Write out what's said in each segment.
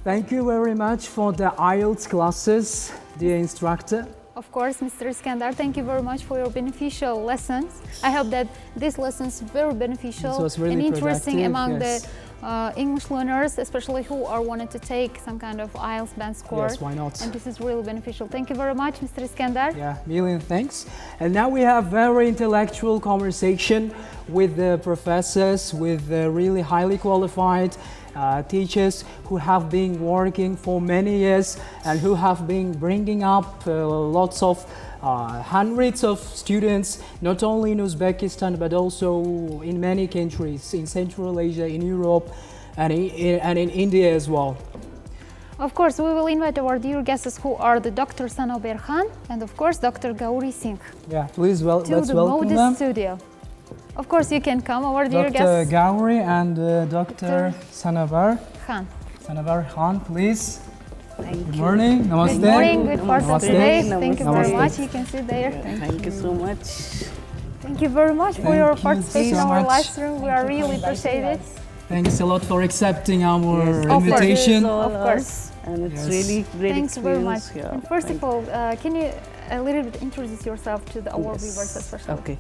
Thank you very much for the IELTS classes, dear instructor. Of course, Mr. Iskandar, thank you very much for your beneficial lessons. I hope that these lessons very beneficial really and interesting productive, among yes. the English learners, especially who are wanting to take some kind of IELTS band score. Yes, why not? And this is really beneficial. Thank you very much, Mr. Iskandar. Yeah, million thanks. And now we have very intellectual conversation with the professors, with the really highly qualified teachers who have been working for many years and who have been bringing up lots of hundreds of students, not only in Uzbekistan but also in many countries in Central Asia, in Europe and in India as well. Of course, we will invite our dear guests who are the Dr. Sanaber Khan and of course Dr. Gauri Singh. Yeah, please let's welcome them. To the modest studio. Of course, you can come, our dear Dr. guests. Gauri and Dr. Sanaber Khan. Sanaber Khan, please. Thank Good morning. Namaste. Good morning, good part of Namaste. the day. Thank you very Namaste. much. You can sit there. Thank you so much. Thank you very much for Thank your you participation so in our much. live stream. We are really appreciate it. Thanks a lot for accepting our Yes, invitation. all Of course. us, and it's Yes. really great Thanks very much. experience here. And first of all, can you a little bit introduce yourself to our Yes. viewers especially? Okay,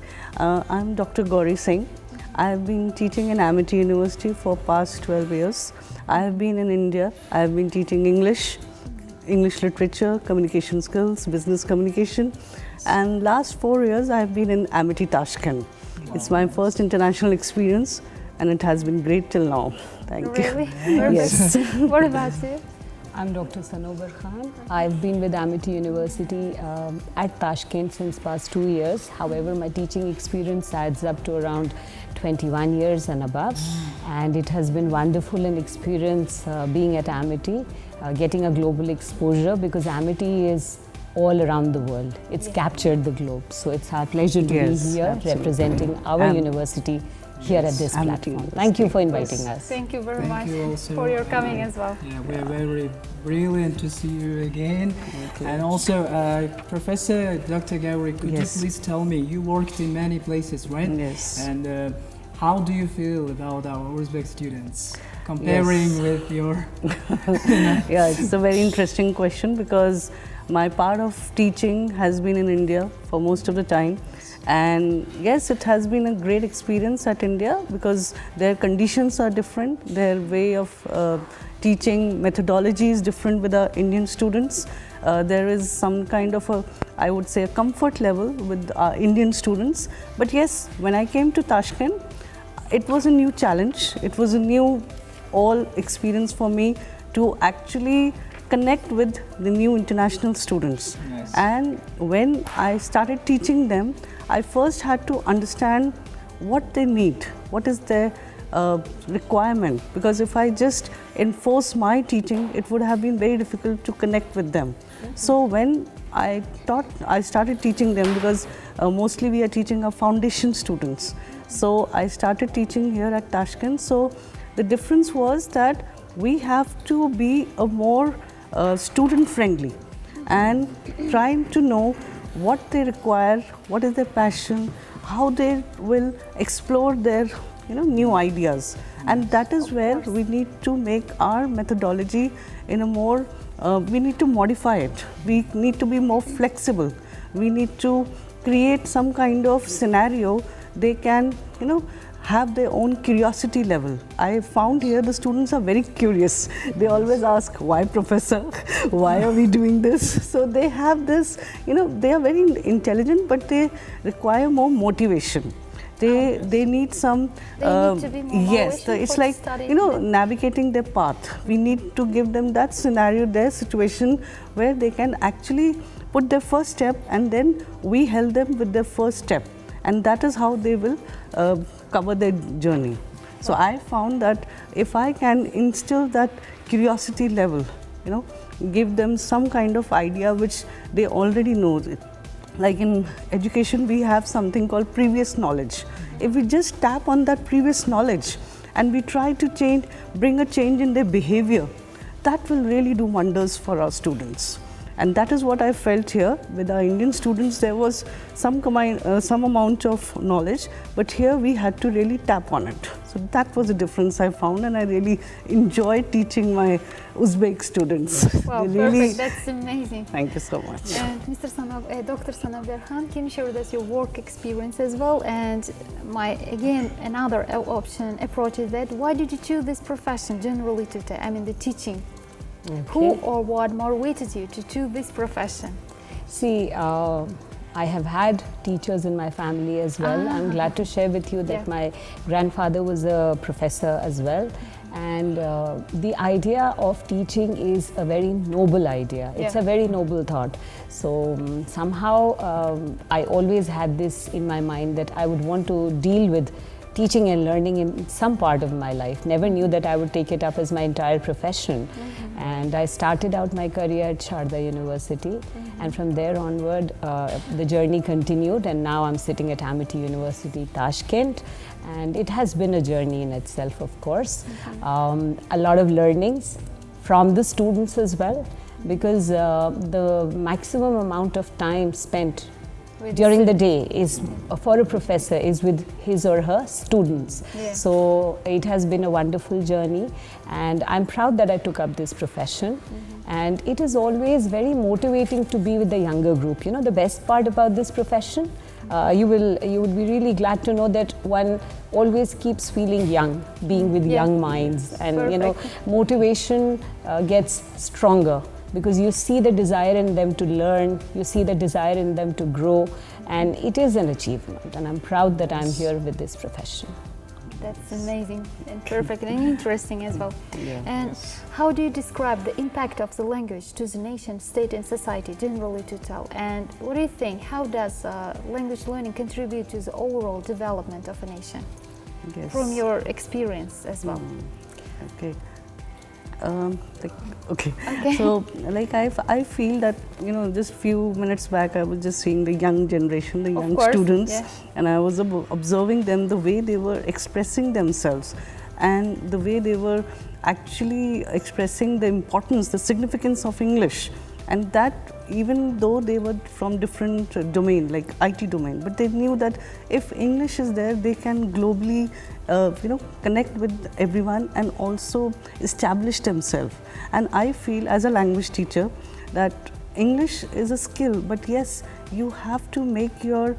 I'm Dr. Gauri Singh. I've been teaching in Amity University for past 12 years. I have been in India. I have been teaching English literature, communication skills, business communication. And last 4 years I have been in Amity Tashkent. It's my first international experience and it has been great till now. Thank you. Really? Perfect. Yes. What about you? I'm Dr. Sanaber Khan. I've been with Amity University at Tashkent since past 2 years. However, my teaching experience adds up to around 21 years and above. And it has been wonderful an experience being at Amity, getting a global exposure because Amity is all around the world. It's captured the globe. So it's our pleasure to Yes, be here absolutely. representing our university here at this Amity platform. University. Thank you for inviting us. Thank you very Thank much you also. for your coming as well. Yeah, we are very brilliant to see you again. you. And also, Professor Dr. Gauri, could Yes. you please tell me, you worked in many places, right? Yes. And how do you feel about our Uzbek students comparing Yes. with your... Yeah, it's a very interesting question because my part of teaching has been in India for most of the time. And yes, it has been a great experience at India because their conditions are different, their way of teaching methodology is different with the Indian students. There is some kind of a, I would say, a comfort level with Indian students. But yes, when I came to Tashkent, it was a new challenge. It was a new all experience for me to actually connect with the new international students. Yes. And when I started teaching them, I first had to understand what they need, what is their requirement, because if I just enforce my teaching, it would have been very difficult to connect with them. So when I started teaching them because mostly we are teaching our foundation students. So I started teaching here at Tashkent. So the difference was that we have to be a more student friendly and trying to know what they require, what is their passion, how they will explore their new ideas. And that is where we need to make our methodology in a more, we need to modify it. We need to be more flexible. We need to create some kind of scenario they can, have their own curiosity level. I found here the students are very curious. They always ask, why professor? Why are we doing this? So they have this, they are very intelligent, but they require more motivation. They need some, They need to be more yes, motivation it's for like, studying. navigating their path. We need to give them that scenario, their situation, where they can actually put their first step and then we help them with their first step. And that is how they will cover their journey. So I found that if I can instill that curiosity level, give them some kind of idea which they already know. Like in education, we have something called previous knowledge. If we just tap on that previous knowledge and we try to bring a change in their behavior, that will really do wonders for our students. And that is what I felt here. With our Indian students, there was some amount of knowledge, but here we had to really tap on it. So that was a difference I found, and I really enjoyed teaching my Uzbek students. Wow, Really, perfect. That's amazing. thank you so much. And Dr. Sanaber Khan, can you share with us your work experience as well? And another option approach is that why did you choose this profession generally the teaching? Okay. Who or what motivated you to choose this profession? See, I have had teachers in my family as well. I'm glad to share with you that my grandfather was a professor as well. And the idea of teaching is a very noble idea. It's a very noble thought. So somehow I always had this in my mind that I would want to deal with teaching and learning in some part of my life. Never knew that I would take it up as my entire profession. And I started out my career at Sharda University, and from there onward the journey continued, and now I'm sitting at Amity University, Tashkent, and it has been a journey in itself, of course. A lot of learnings from the students as well, because the maximum amount of time spent during the day is for a professor is with his or her students. So it has been a wonderful journey, and I'm proud that I took up this profession. And it is always very motivating to be with the younger group. You know, the best part about this profession, you would be really glad to know that one always keeps feeling young, being with young minds, and you know, motivation gets stronger, because you see the desire in them to learn, you see the desire in them to grow, and it is an achievement, and I'm proud that I'm here with this profession. That's amazing and perfect and interesting as well. And how do you describe the impact of the language to the nation, state and society generally to tell? And what do you think, how does language learning contribute to the overall development of a nation? From your experience as well. Okay. So like I feel that, you know, just few minutes back I was just seeing the young generation, the young students, and I was observing them, the way they were expressing themselves and the way they were actually expressing the importance, the significance of English. And that even though they were from different domain, like IT domain, but they knew that if English is there, they can globally connect with everyone and also establish themselves. And I feel as a language teacher that English is a skill, but yes, you have to make your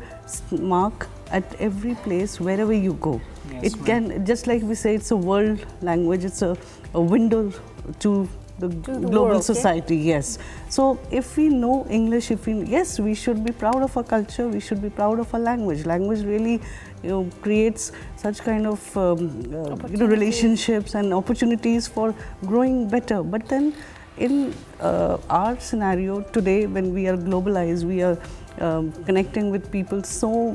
mark at every place wherever you go. It can, just like we say, it's a world language, it's a window to the global world, society, yes. So if we know English, yes, we should be proud of our culture, we should be proud of our language. Language really, creates such kind of relationships and opportunities for growing better. But then in our scenario today, when we are globalized, we are connecting with people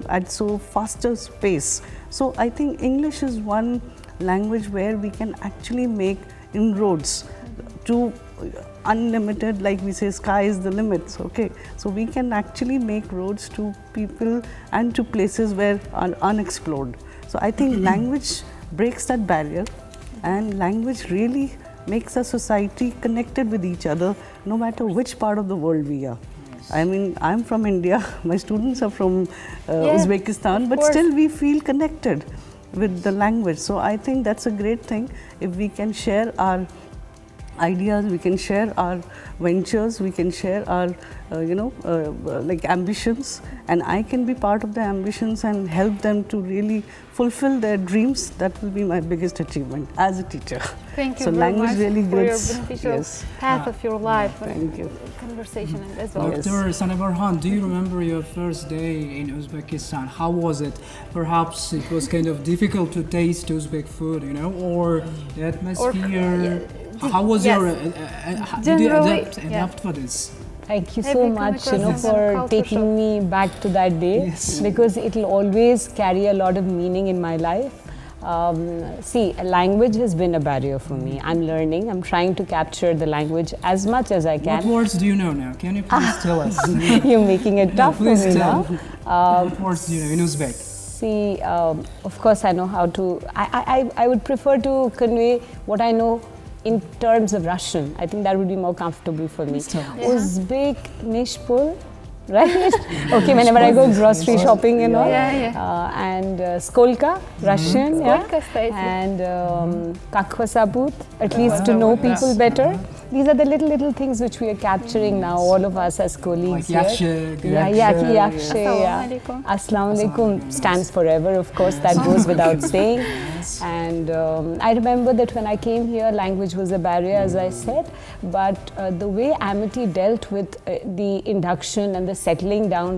at so faster pace. So I think English is one language where we can actually make inroads to unlimited, like we say, sky is the limit. Okay, so we can actually make roads to people and to places where are unexplored. So I think language breaks that barrier, and language really makes a society connected with each other, no matter which part of the world we are. I mean, I'm from India, my students are from Uzbekistan, but still we feel connected with the language. So I think that's a great thing if we can share our ideas, we can share our ventures, we can share our like ambitions, and I can be part of the ambitions and help them to really fulfill their dreams. That will be my biggest achievement as a teacher. Thank you so very language much really for your gets, beneficial path of your life. Thank you. Conversation as well. Dr. Sanaber Khan, do you remember your first day in Uzbekistan? How was it? Perhaps it was kind of difficult to taste Uzbek food, or the atmosphere. How was your, did you adapt for this? Thank you so much, for taking me back to that day, because it will always carry a lot of meaning in my life. See, language has been a barrier for me. I'm learning, I'm trying to capture the language as much as I can. What words do you know now? Can you please tell us? You're making it tough for me now. What words do you know in Uzbek? See, of course I know how to, I would prefer to convey what I know in terms of Russian. I think that would be more comfortable for me. Uzbek, Nishpul, right? Okay, whenever I go grocery shopping, you know. And Skolka, Russian, and Kakwa Sabut, at least to know people better. These are the little things which we are capturing now, all of us as colleagues like here. Assalamu alaikum stands forever, of course, that goes without saying. And I remember that when I came here, language was a barrier, as I said, but the way Amity dealt with the induction and the settling down was